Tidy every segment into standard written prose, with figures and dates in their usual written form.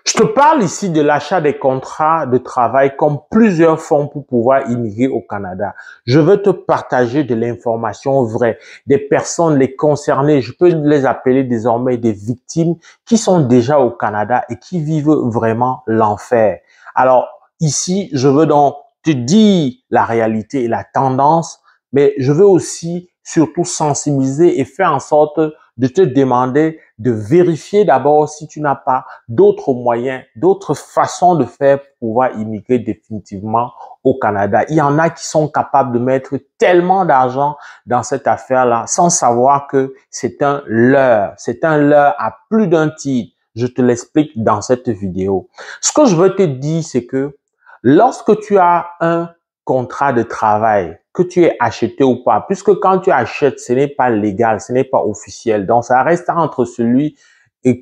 Je te parle ici de l'achat des contrats de travail comme plusieurs fonds pour pouvoir immigrer au Canada. Je veux te partager de l'information vraie, des personnes les concernées, je peux les appeler désormais des victimes qui sont déjà au Canada et qui vivent vraiment l'enfer. Alors ici, je veux donc te dire la réalité et la tendance, mais je veux aussi surtout sensibiliser et faire en sorte de te demander de vérifier d'abord si tu n'as pas d'autres moyens, d'autres façons de faire pour pouvoir immigrer définitivement au Canada. Il y en a qui sont capables de mettre tellement d'argent dans cette affaire-là sans savoir que c'est un leurre. C'est un leurre à plus d'un titre. Je te l'explique dans cette vidéo. Ce que je veux te dire, c'est que lorsque tu as un contrat de travail, que tu aies acheté ou pas, puisque quand tu achètes, ce n'est pas légal, ce n'est pas officiel. Donc, ça reste entre celui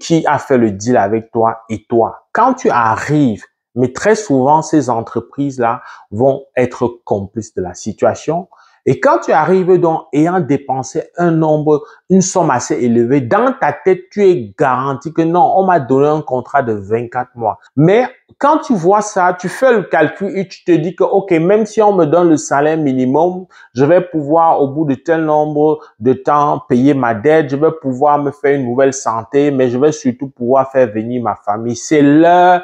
qui a fait le deal avec toi et toi. Quand tu arrives, mais très souvent, ces entreprises-là vont être complices de la situation. Et quand tu arrives donc ayant dépensé une somme assez élevée, dans ta tête, tu es garanti que non, on m'a donné un contrat de 24 mois. Mais quand tu vois ça, tu fais le calcul et tu te dis que, OK, même si on me donne le salaire minimum, je vais pouvoir, au bout de tel nombre de temps, payer ma dette, je vais pouvoir me faire une nouvelle santé, mais je vais surtout pouvoir faire venir ma famille. C'est l'heure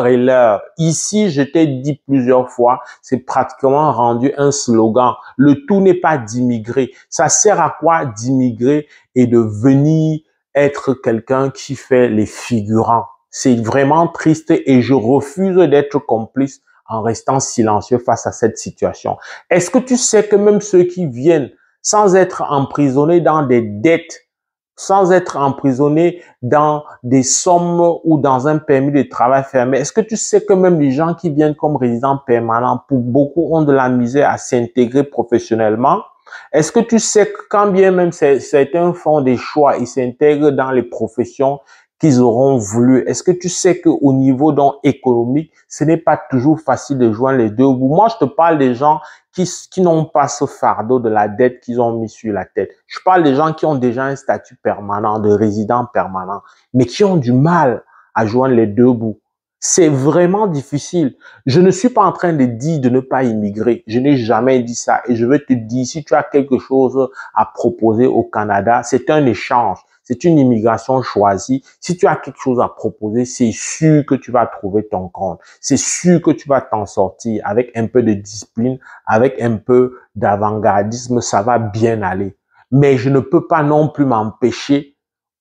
et l'heure. Ici, je t'ai dit plusieurs fois, c'est pratiquement rendu un slogan. Le tout n'est pas d'immigrer. Ça sert à quoi d'immigrer et de venir être quelqu'un qui fait les figurants? C'est vraiment triste et je refuse d'être complice en restant silencieux face à cette situation. Est-ce que tu sais que même ceux qui viennent sans être emprisonnés dans des dettes, sans être emprisonnés dans des sommes ou dans un permis de travail fermé, est-ce que tu sais que même les gens qui viennent comme résidents permanents, pour beaucoup, ont de la misère à s'intégrer professionnellement? Est-ce que tu sais que quand bien même certains font des choix, ils s'intègrent dans les professions qu'ils auront voulu. Est-ce que tu sais qu'au niveau donc économique, ce n'est pas toujours facile de joindre les deux bouts? Moi, je te parle des gens qui n'ont pas ce fardeau de la dette qu'ils ont mis sur la tête. Je parle des gens qui ont déjà un statut permanent, de résident permanent, mais qui ont du mal à joindre les deux bouts. C'est vraiment difficile. Je ne suis pas en train de dire de ne pas immigrer. Je n'ai jamais dit ça. Et je veux te dire, si tu as quelque chose à proposer au Canada, c'est un échange. C'est une immigration choisie. Si tu as quelque chose à proposer, c'est sûr que tu vas trouver ton compte. C'est sûr que tu vas t'en sortir avec un peu de discipline, avec un peu d'avant-gardisme, ça va bien aller. Mais je ne peux pas non plus m'empêcher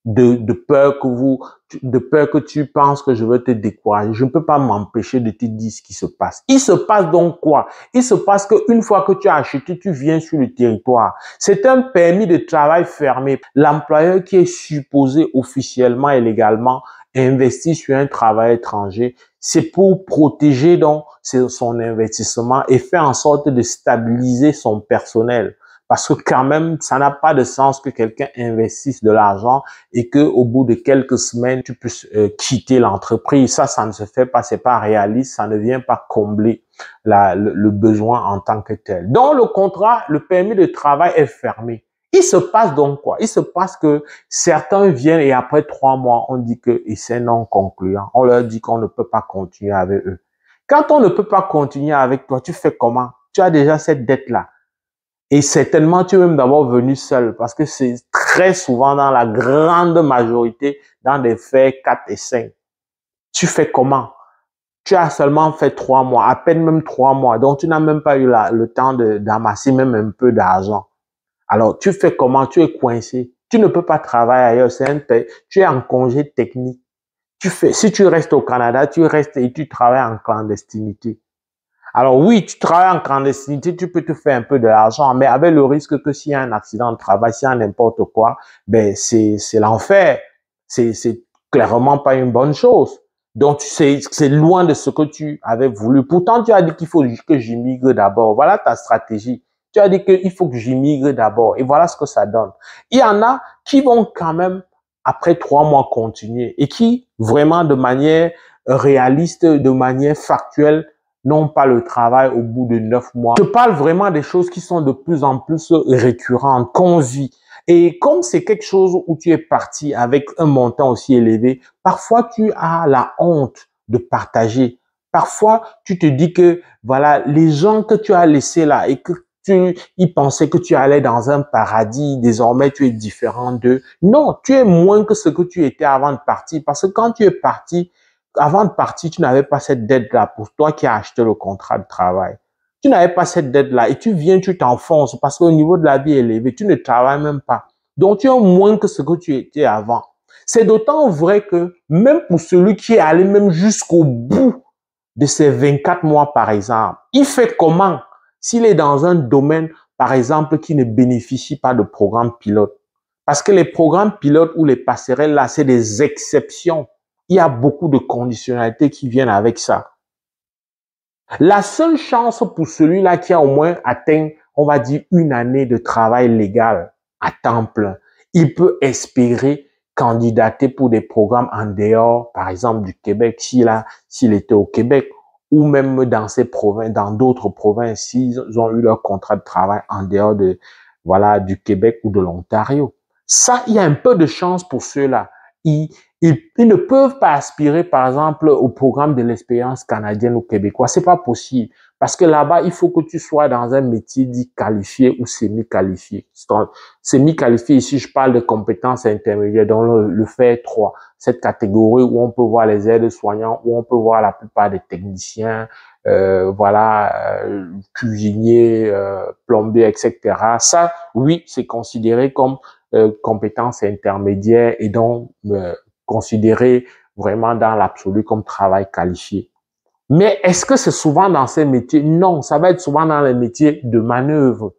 de peur que tu penses que je veux te décourager. Je ne peux pas m'empêcher de te dire ce qui se passe. Il se passe donc quoi? Il se passe qu'une fois que tu as acheté, tu viens sur le territoire. C'est un permis de travail fermé. L'employeur qui est supposé officiellement et légalement investir sur un travail étranger, c'est pour protéger donc son investissement et faire en sorte de stabiliser son personnel. Parce que quand même, ça n'a pas de sens que quelqu'un investisse de l'argent et que au bout de quelques semaines, tu puisses quitter l'entreprise. Ça ne se fait pas, c'est pas réaliste, ça ne vient pas combler le besoin en tant que tel. Donc, le contrat, le permis de travail est fermé. Il se passe donc quoi? Il se passe que certains viennent et après 3 mois, on dit que c'est non concluant. On leur dit qu'on ne peut pas continuer avec eux. Quand on ne peut pas continuer avec toi, tu fais comment? Tu as déjà cette dette-là. Et certainement, tu es même d'abord venu seul parce que c'est très souvent dans la grande majorité, dans des faits 4 et 5. Tu fais comment? Tu as seulement fait 3 mois, à peine même 3 mois. Donc, tu n'as même pas eu le temps d'amasser même un peu d'argent. Alors, tu fais comment? Tu es coincé. Tu ne peux pas travailler ailleurs. C'est un pays. Tu es en congé technique. Si tu restes au Canada, tu restes et tu travailles en clandestinité. Alors oui, tu travailles en clandestinité, tu peux te faire un peu de l'argent, mais avec le risque que s'il y a un accident de travail, s'il y a n'importe quoi, ben c'est l'enfer. C'est clairement pas une bonne chose. Donc c'est loin de ce que tu avais voulu. Pourtant, tu as dit qu'il faut que j'immigre d'abord. Voilà ta stratégie. Tu as dit qu'il faut que j'immigre d'abord. Et voilà ce que ça donne. Il y en a qui vont quand même, après 3 mois, continuer et qui, vraiment de manière réaliste, de manière factuelle, non pas le travail au bout de 9 mois. Je parle vraiment des choses qui sont de plus en plus récurrentes, qu'on vit. Et comme c'est quelque chose où tu es parti avec un montant aussi élevé, parfois tu as la honte de partager. Parfois, tu te dis que, voilà, les gens que tu as laissés là et que ils pensaient que tu allais dans un paradis, désormais tu es différent d'eux. Non, tu es moins que ce que tu étais avant de partir parce que quand tu es parti, avant de partir, tu n'avais pas cette dette-là pour toi qui as acheté le contrat de travail. Tu n'avais pas cette dette-là et tu viens, tu t'enfonces parce qu'au niveau de la vie élevé, tu ne travailles même pas. Donc, tu es moins que ce que tu étais avant. C'est d'autant vrai que même pour celui qui est allé même jusqu'au bout de ces 24 mois, par exemple, il fait comment s'il est dans un domaine, par exemple, qui ne bénéficie pas de programme pilote? Parce que les programmes pilotes ou les passerelles, là, c'est des exceptions. Il y a beaucoup de conditionnalités qui viennent avec ça. La seule chance pour celui-là qui a au moins atteint, on va dire, une année de travail légal à temps plein, il peut espérer candidater pour des programmes en dehors, par exemple, du Québec, s'il était au Québec, ou même dans ces provinces, dans d'autres provinces, s'ils ont eu leur contrat de travail en dehors de, voilà, du Québec ou de l'Ontario. Ça, il y a un peu de chance pour ceux-là. Ils ne peuvent pas aspirer, par exemple, au programme de l'expérience canadienne ou québécoise. C'est pas possible. Parce que là-bas, il faut que tu sois dans un métier dit qualifié ou semi-qualifié. Semi-qualifié, ici, je parle de compétences intermédiaires, dont le fait 3. Cette catégorie où on peut voir les aides-soignants, où on peut voir la plupart des techniciens, cuisiniers, plombiers, etc. Ça, oui, c'est considéré comme compétences intermédiaires et donc considéré vraiment dans l'absolu comme travail qualifié. Mais est-ce que c'est souvent dans ces métiers? Non, ça va être souvent dans les métiers de manœuvre.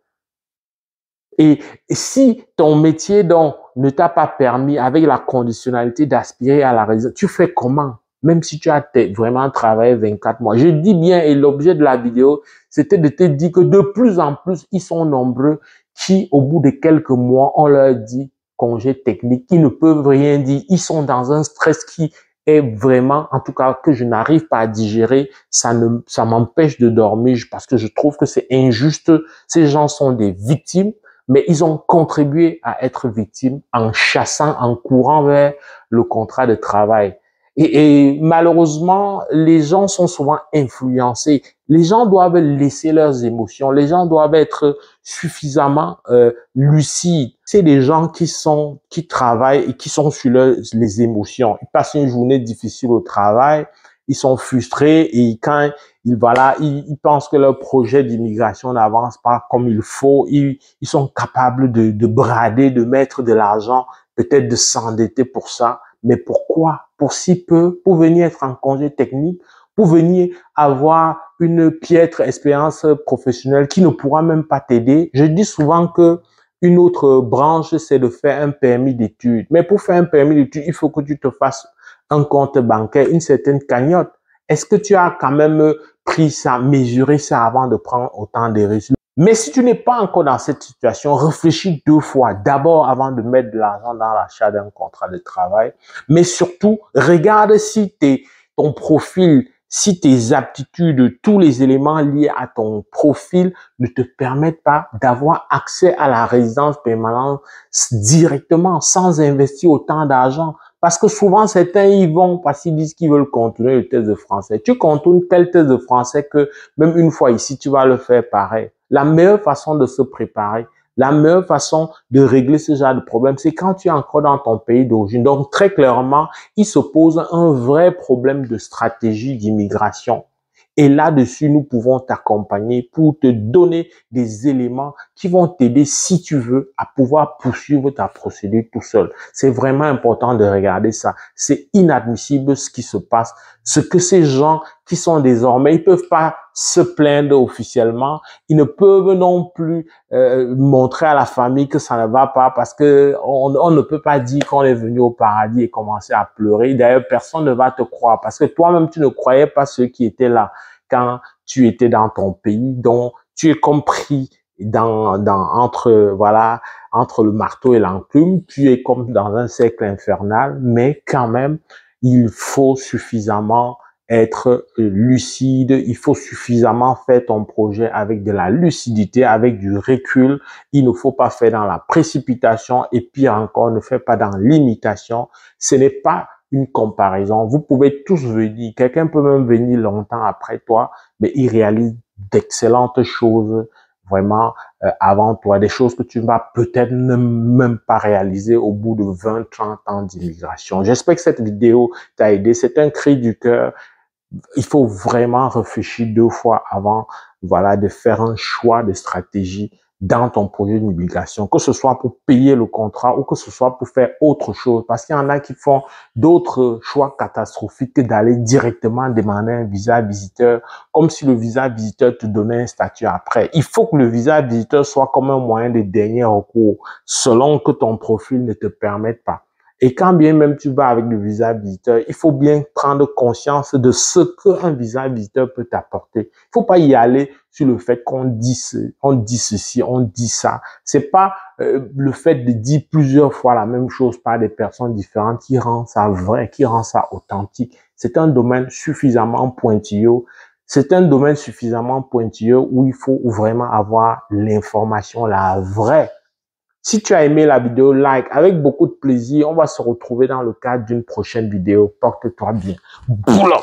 Et si ton métier donc ne t'a pas permis avec la conditionnalité d'aspirer à la réalisation, tu fais comment? Même si tu as vraiment travaillé 24 mois. Je dis bien, et l'objet de la vidéo, c'était de te dire que de plus en plus, ils sont nombreux qui, au bout de quelques mois, on leur dit congé technique, qui ne peuvent rien dire. Ils sont dans un stress qui est vraiment, en tout cas, que je n'arrive pas à digérer. Ça m'empêche de dormir parce que je trouve que c'est injuste. Ces gens sont des victimes, mais ils ont contribué à être victimes en chassant, en courant vers le contrat de travail. Et malheureusement, les gens sont souvent influencés. Les gens doivent laisser leurs émotions. Les gens doivent être suffisamment lucides. C'est des gens qui travaillent et qui sont sur les émotions. Ils passent une journée difficile au travail. Ils sont frustrés et quand ils pensent que leur projet d'immigration n'avance pas comme il faut, ils sont capables de brader, de mettre de l'argent, peut-être de s'endetter pour ça. Mais pourquoi? Pour si peu, pour venir être en congé technique, pour venir avoir une piètre expérience professionnelle qui ne pourra même pas t'aider. Je dis souvent que une autre branche, c'est de faire un permis d'études. Mais pour faire un permis d'études, il faut que tu te fasses un compte bancaire, une certaine cagnotte. Est-ce que tu as quand même pris ça, mesuré ça avant de prendre autant de risques? Mais si tu n'es pas encore dans cette situation, réfléchis 2 fois. D'abord, avant de mettre de l'argent dans l'achat d'un contrat de travail. Mais surtout, regarde si ton profil, si tes aptitudes, tous les éléments liés à ton profil ne te permettent pas d'avoir accès à la résidence permanente directement, sans investir autant d'argent. Parce que souvent, certains y vont parce qu'ils disent qu'ils veulent contourner le test de français. Tu contournes tel test de français que même une fois ici, tu vas le faire pareil. La meilleure façon de se préparer, la meilleure façon de régler ce genre de problème, c'est quand tu es encore dans ton pays d'origine. Donc, très clairement, il se pose un vrai problème de stratégie d'immigration. Et là-dessus, nous pouvons t'accompagner pour te donner des éléments qui vont t'aider, si tu veux, à pouvoir poursuivre ta procédure tout seul. C'est vraiment important de regarder ça. C'est inadmissible ce qui se passe. Ce que ces gens qui sont désormais, ils peuvent pas se plaindre officiellement. Ils ne peuvent non plus montrer à la famille que ça ne va pas parce que on ne peut pas dire qu'on est venu au paradis et commencer à pleurer. D'ailleurs, personne ne va te croire parce que toi-même, tu ne croyais pas ceux qui étaient là quand tu étais dans ton pays. Donc, tu es compris entre le marteau et l'enclume. Tu es comme dans un cercle infernal, mais quand même, il faut suffisamment être lucide, il faut suffisamment faire ton projet avec de la lucidité, avec du recul. Il ne faut pas faire dans la précipitation et pire encore, ne fais pas dans l'imitation. Ce n'est pas une comparaison. Vous pouvez tous venir, quelqu'un peut même venir longtemps après toi, mais il réalise d'excellentes choses vraiment avant toi, des choses que tu ne vas peut-être même pas réaliser au bout de 20, 30 ans d'immigration. J'espère que cette vidéo t'a aidé. C'est un cri du cœur. Il faut vraiment réfléchir 2 fois avant, voilà, de faire un choix de stratégie dans ton projet de migration, que ce soit pour payer le contrat ou que ce soit pour faire autre chose. Parce qu'il y en a qui font d'autres choix catastrophiques que d'aller directement demander un visa visiteur, comme si le visa visiteur te donnait un statut après. Il faut que le visa visiteur soit comme un moyen de dernier recours, selon que ton profil ne te permette pas. Et quand bien même tu vas avec le visa visiteur, il faut bien prendre conscience de ce qu'un visa visiteur peut t'apporter. Il ne faut pas y aller sur le fait qu'on dit ceci, on dit ça. C'est pas le fait de dire plusieurs fois la même chose par des personnes différentes qui rend ça vrai, qui rend ça authentique. C'est un domaine suffisamment pointilleux. C'est un domaine suffisamment pointilleux où il faut vraiment avoir l'information, la vraie. Si tu as aimé la vidéo, like avec beaucoup de plaisir. On va se retrouver dans le cadre d'une prochaine vidéo. Porte-toi bien. Boulot!